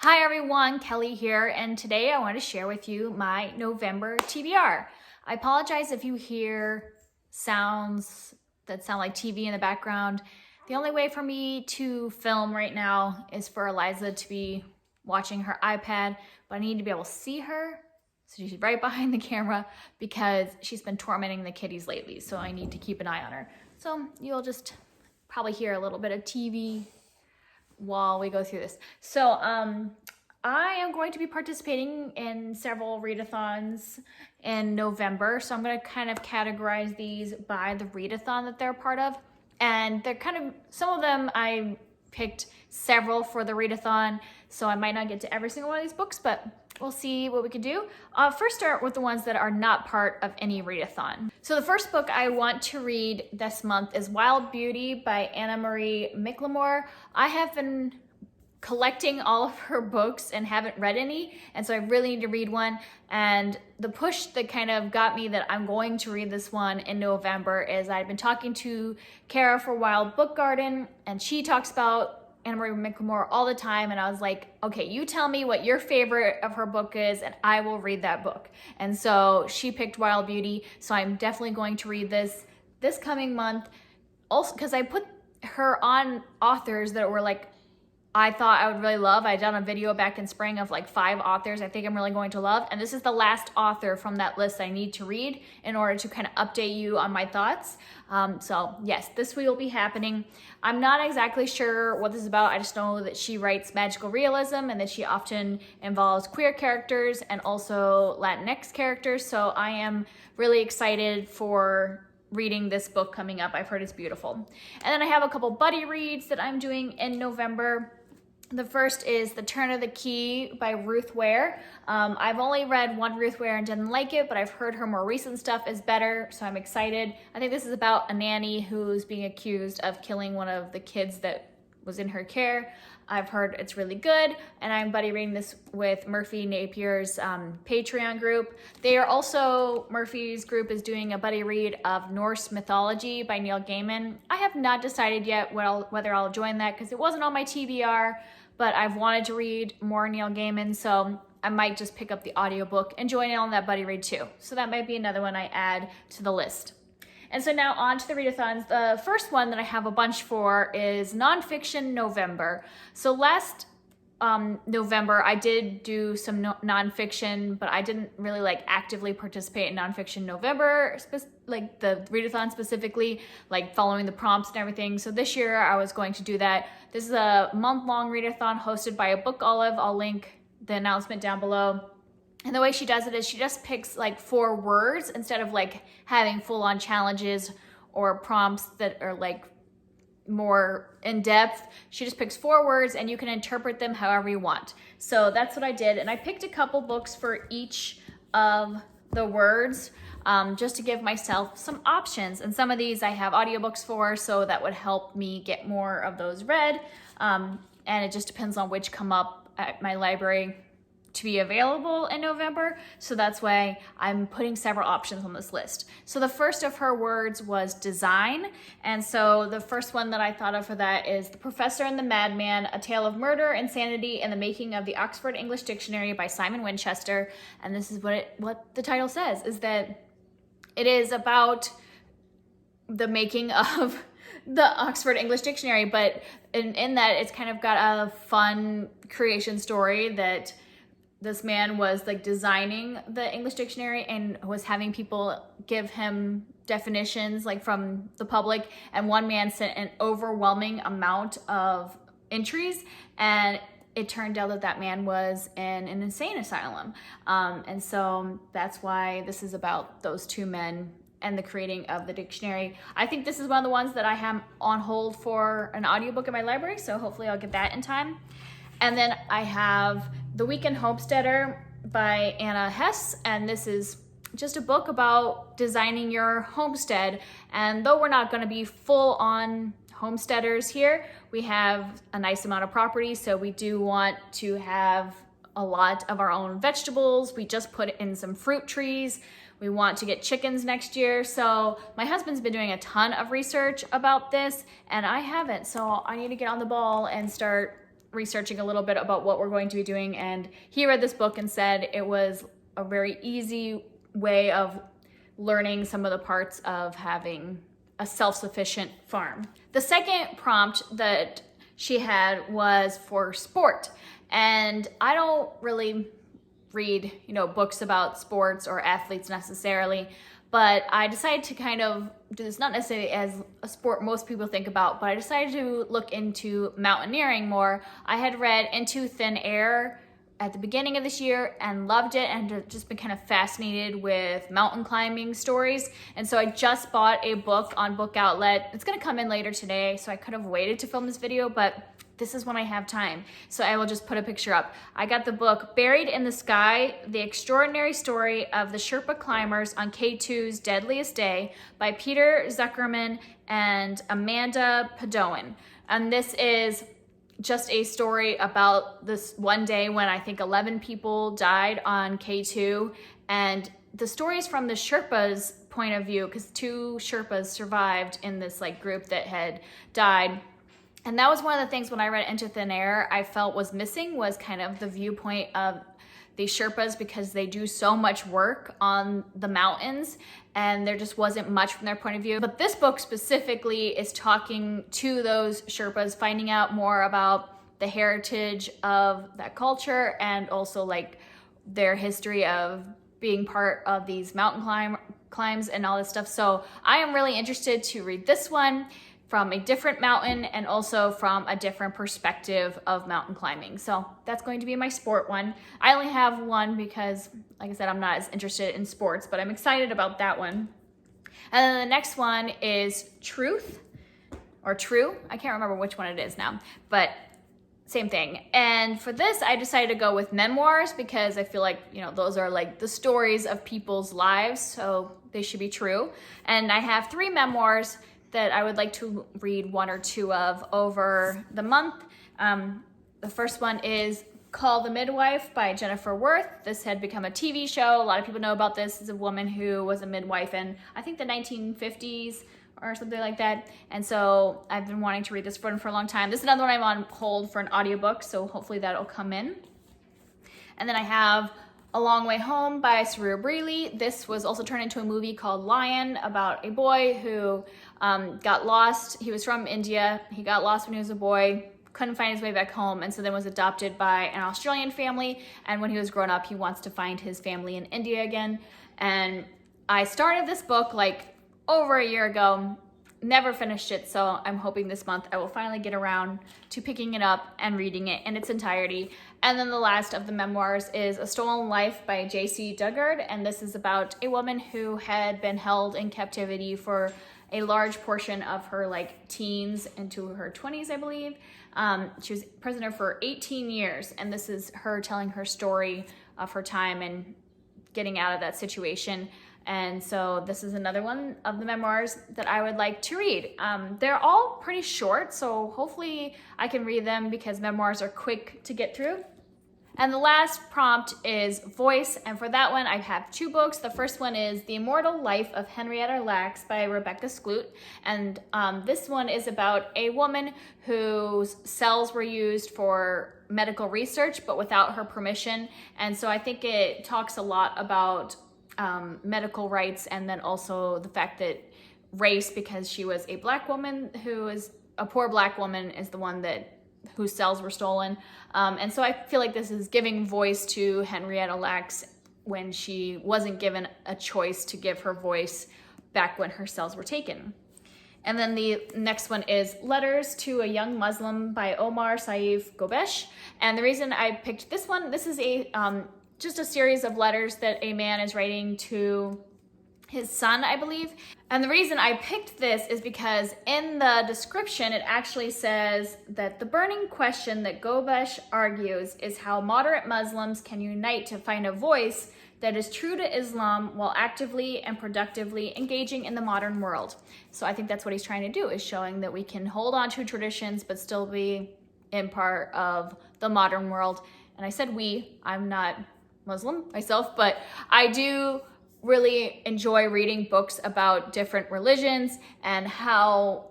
Hi everyone, Kelly here, and today I want to share with you my November TBR. I apologize if you hear sounds that sound like TV in the background. The only way for me to film right now is for Eliza to be watching her iPad, but I need to be able to see her. So she's right behind the camera because she's been tormenting the kitties lately, so I need to keep an eye on her. So you'll just probably hear a little bit of TV while we go through this. So I am going to be participating in several readathons in November. So I'm going to kind of categorize these by the readathon that they're a part of. And they're kind of, some of them I picked several for the readathon, so I might not get to every single one of these books, but we'll see what we can do. First start with the ones that are not part of any readathon. So the first book I want to read this month is Wild Beauty by Anna Marie McLemore. I have been collecting all of her books and haven't read any, and so I really need to read one. And the push that kind of got me that I'm going to read this one in November is I've been talking to Kara for Wild Book Garden, and she talks about Anna Marie McLemore all the time, and I was like, okay, you tell me what your favorite of her book is and I will read that book. And so she picked Wild Beauty, so I'm definitely going to read this coming month. Also, because I put her on authors that were like, I thought I would really love. I done a video back in spring of like 5 authors I think I'm really going to love, and this is the last author from that list I need to read in order to kind of update you on my thoughts. So yes, this will be happening. I'm not exactly sure what this is about. I just know that she writes magical realism and that she often involves queer characters and also Latinx characters. So I am really excited for reading this book coming up. I've heard it's beautiful. And then I have a couple buddy reads that I'm doing in November. The first is The Turn of the Key by Ruth Ware. I've only read one Ruth Ware and didn't like it, but I've heard her more recent stuff is better, so I'm excited. I think this is about a nanny who's being accused of killing one of the kids that was in her care. I've heard it's really good, and I'm buddy reading this with Murphy Napier's Patreon group. They are also, Murphy's group is doing a buddy read of Norse mythology by Neil Gaiman. I have not decided yet whether I'll join that because it wasn't on my TBR, but I've wanted to read more Neil Gaiman, so I might just pick up the audiobook and join in on that buddy read too. So that might be another one I add to the list. And so now on to the readathons. The first one that I have a bunch for is Nonfiction November. So last November I did do some nonfiction, but I didn't really like actively participate in Nonfiction November, like the readathon specifically, like following the prompts and everything. So this year I was going to do that. This is a month-long readathon hosted by a book olive. I'll link the announcement down below. And the way she does it is she just picks like 4 words instead of like having full-on challenges or prompts that are like more in-depth. She just picks 4 words and you can interpret them however you want. So that's what I did. And I picked a couple books for each of the words just to give myself some options. And some of these I have audiobooks for, so that would help me get more of those read. And it just depends on which come up at my library to be available in November. So that's why I'm putting several options on this list. So the first of her words was design. And so the first one that I thought of for that is The Professor and the Madman, A Tale of Murder, Insanity, and the Making of the Oxford English Dictionary by Simon Winchester. And this is what the title says, is that it is about the making of the Oxford English Dictionary, but in that it's kind of got a fun creation story that this man was like designing the English dictionary and was having people give him definitions like from the public, and one man sent an overwhelming amount of entries, and it turned out that that man was in an insane asylum. And so that's why this is about those 2 men and the creating of the dictionary. I think this is one of the ones that I have on hold for an audiobook in my library, so hopefully I'll get that in time. And then I have The Weekend Homesteader by Anna Hess, and this is just a book about designing your homestead. And though we're not going to be full on homesteaders here, we have a nice amount of property, so we do want to have a lot of our own vegetables. We just put in some fruit trees. We want to get chickens next year. So my husband's been doing a ton of research about this and I haven't. So I need to get on the ball and start researching a little bit about what we're going to be doing, and he read this book and said it was a very easy way of learning some of the parts of having a self-sufficient farm. The second prompt that she had was for sport, and I don't really read, books about sports or athletes necessarily, but I decided to kind of do this not necessarily as a sport most people think about, but I decided to look into mountaineering more. I had read Into Thin Air at the beginning of this year and loved it, and just been kind of fascinated with mountain climbing stories. And so I just bought a book on Book Outlet. It's gonna come in later today, so I could have waited to film this video, but this is when I have time, so I will just put a picture up. I got the book Buried in the Sky, The Extraordinary Story of the Sherpa Climbers on K2's Deadliest Day by Peter Zuckerman and Amanda Padoan. And this is just a story about this one day when I think 11 people died on K2, and the story is from the Sherpa's point of view, because 2 Sherpas survived in this group that had died. And that was one of the things when I read Into Thin Air I felt was missing, was kind of the viewpoint of the Sherpas, because they do so much work on the mountains and there just wasn't much from their point of view. But this book specifically is talking to those Sherpas, finding out more about the heritage of that culture and also their history of being part of these mountain climbs and all this stuff. So I am really interested to read this one from a different mountain and also from a different perspective of mountain climbing. So that's going to be my sport one. I only have one because, like I said, I'm not as interested in sports, but I'm excited about that one. And then the next one is Truth, or True. I can't remember which one it is now, but same thing. And for this, I decided to go with Memoirs because I feel like, those are the stories of people's lives, so they should be true. And I have 3 memoirs that I would like to read 1 or 2 of over the month. The first one is Call the Midwife by Jennifer Worth. This had become a TV show. A lot of people know about this. It's a woman who was a midwife in, I think, the 1950s or something like that. And so I've been wanting to read this one for a long time. This is another one I'm on hold for an audiobook, so hopefully that'll come in. And then I have A Long Way Home by Saru Breely. This was also turned into a movie called Lion, about a boy who got lost. He was from India. He got lost when he was a boy, couldn't find his way back home, and so then was adopted by an Australian family. And when he was grown up, he wants to find his family in India again. And I started this book over a year ago, never finished it, so I'm hoping this month I will finally get around to picking it up and reading it in its entirety. And then the last of the memoirs is A Stolen Life by J.C. Duggard, and this is about a woman who had been held in captivity for a large portion of her teens into her 20s, I believe. She was prisoner for 18 years, and this is her telling her story of her time and getting out of that situation. And so this is another one of the memoirs that I would like to read. They're all pretty short, so hopefully I can read them because memoirs are quick to get through. And the last prompt is voice, and for that one I have 2 books. The first one is The Immortal Life of Henrietta Lacks by Rebecca Skloot, and this one is about a woman whose cells were used for medical research but without her permission. And so I think it talks a lot about medical rights, and then also the fact that race, because she was a black woman who is a poor black woman, is the one whose cells were stolen. And so I feel like this is giving voice to Henrietta Lacks when she wasn't given a choice to give her voice back when her cells were taken. And then the next one is Letters to a Young Muslim by Omar Saif Gobesh. And the reason I picked this one, this is just a series of letters that a man is writing to his son, I believe. And the reason I picked this is because in the description, it actually says that the burning question that Gobesh argues is how moderate Muslims can unite to find a voice that is true to Islam while actively and productively engaging in the modern world. So I think that's what he's trying to do, is showing that we can hold on to traditions but still be in part of the modern world. And I said we, I'm not Muslim myself, but I do really enjoy reading books about different religions and how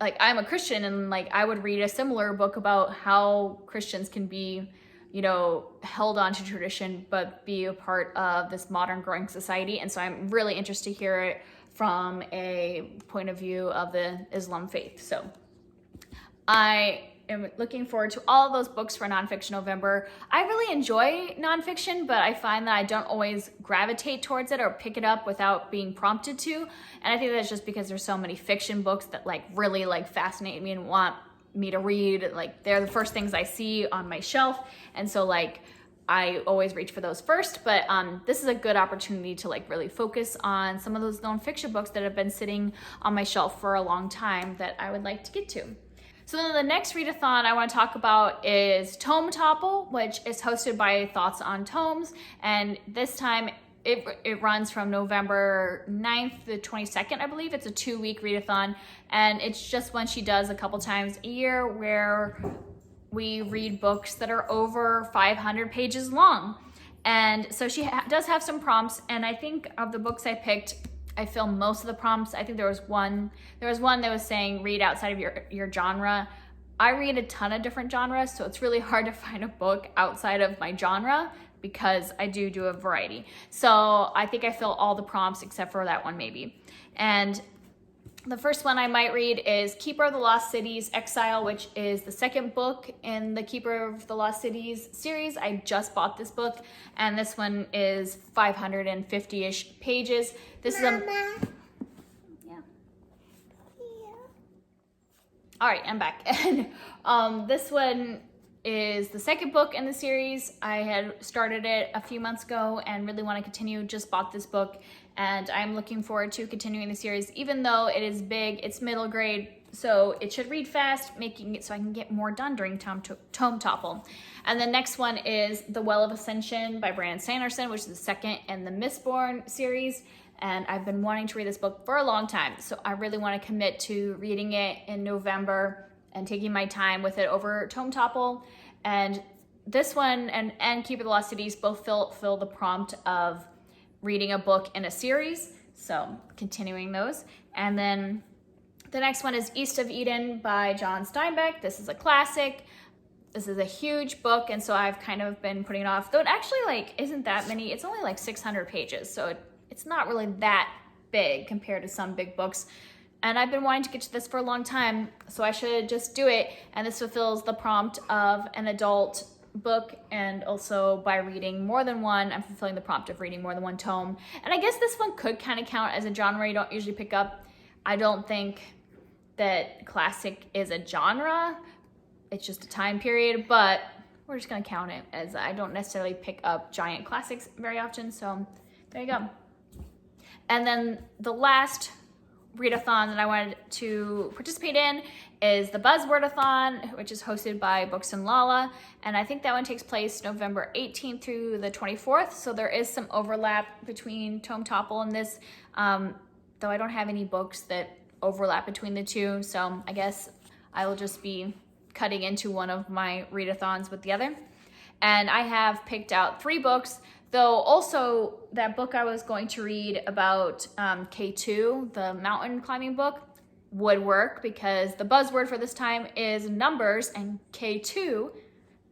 like I'm a Christian, and like I would read a similar book about how Christians can be, you know, held on to tradition, but be a part of this modern growing society. And so I'm really interested to hear it from a point of view of the Islam faith. So I am looking forward to all of those books for Nonfiction November. I really enjoy nonfiction, but I find that I don't always gravitate towards it or pick it up without being prompted to. And I think that's just because there's so many fiction books that like really like fascinate me and want me to read. Like they're the first things I see on my shelf. And so like I always reach for those first, but this is a good opportunity to like really focus on some of those nonfiction books that have been sitting on my shelf for a long time that I would like to get to. So then the next readathon I want to talk about is Tome Topple, which is hosted by Thoughts on Tomes. And this time it runs from November 9th to the 22nd, I believe. It's a 2-week readathon. And it's just one she does a couple times a year where we read books that are over 500 pages long. And so she does have some prompts. And I think of the books I picked, I filmed most of the prompts. I think there was one that was saying read outside of your genre. I read a ton of different genres, so it's really hard to find a book outside of my genre because I do a variety. So I think I fill all the prompts except for that one maybe. And the first one I might read is Keeper of the Lost Cities Exile, which is the second book in the Keeper of the Lost Cities series. I just bought this book, and this one is 550-ish pages. This Mama. is yeah. All right, I'm back. And this one is the second book in the series. I had started it a few months ago and really want to continue. Just bought this book, and I'm looking forward to continuing the series. Even though it is big, it's middle grade, so it should read fast, making it so I can get more done during Tome Topple. And the next one is The Well of Ascension by Brandon Sanderson, which is the second in the Mistborn series. And I've been wanting to read this book for a long time, so I really want to commit to reading it in November and taking my time with it over Tome Topple. And this one and Keeper of the Lost Cities both fill the prompt of reading a book in a series, so continuing those. And then the next one is East of Eden by John Steinbeck. This is a classic. This is a huge book, and so I've kind of been putting it off, though it actually like isn't that many. It's only like 600 pages, so it's not really that big compared to some big books. And I've been wanting to get to this for a long time, so I should just do it. And this fulfills the prompt of an adult book, and also by reading more than one, I'm fulfilling the prompt of reading more than one tome. And I guess this one could kind of count as a genre you don't usually pick up. I don't think that classic is a genre. It's just a time period, but we're just gonna count it as I don't necessarily pick up giant classics very often, so there you go. And then the last readathon that I wanted to participate in is the Buzzwordathon, which is hosted by Books and Lala. And I think that one takes place November 18th through the 24th. So there is some overlap between Tome Topple and this, though I don't have any books that overlap between the two. So I guess I will just be cutting into one of my readathons with the other. And I have picked out 3 books. Though also that book I was going to read about K2, the mountain climbing book, would work because the buzzword for this time is numbers, and K2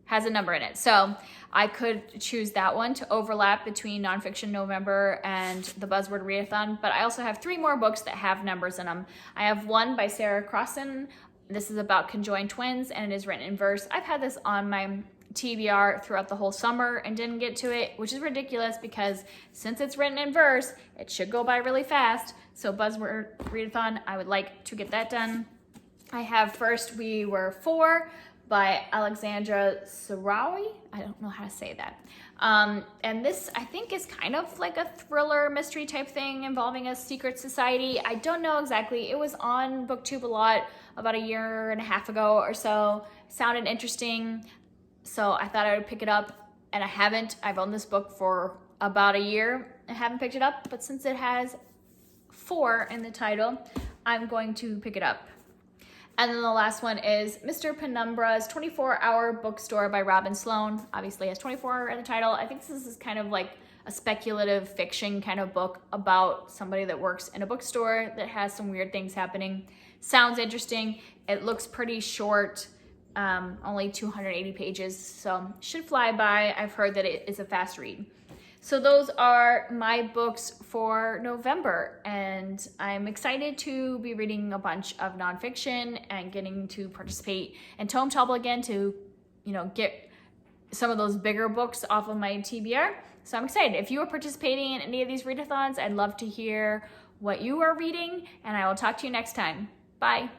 has a number in it. So I could choose that one to overlap between Nonfiction November and the Buzzword Readathon, but I also have 3 more books that have numbers in them. I have one by Sarah Crossan. This is about conjoined twins, and it is written in verse. I've had this on my TBR throughout the whole summer and didn't get to it, which is ridiculous because since it's written in verse, it should go by really fast. So Buzzword Readathon, I would like to get that done. I have First We Were Four by Alexandra Sarawi. I don't know how to say that. And this, I think, is kind of like a thriller mystery type thing involving a secret society. I don't know exactly. It was on BookTube a lot about a year and a half ago or so. It sounded interesting. So I thought I would pick it up, and I haven't. I've owned this book for about a year and haven't picked it up, but since it has 4 in the title, I'm going to pick it up. And then the last one is Mr. Penumbra's 24-Hour Bookstore by Robin Sloan. Obviously it has 24 in the title. I think this is kind of like a speculative fiction kind of book about somebody that works in a bookstore that has some weird things happening. sounds interesting. It looks pretty short, only 280 pages, so should fly by. I've heard that it is a fast read. So those are my books for November, and I'm excited to be reading a bunch of nonfiction and getting to participate in Tome Topple again to, get some of those bigger books off of my TBR. So I'm excited. If you are participating in any of these readathons, I'd love to hear what you are reading, and I will talk to you next time. Bye.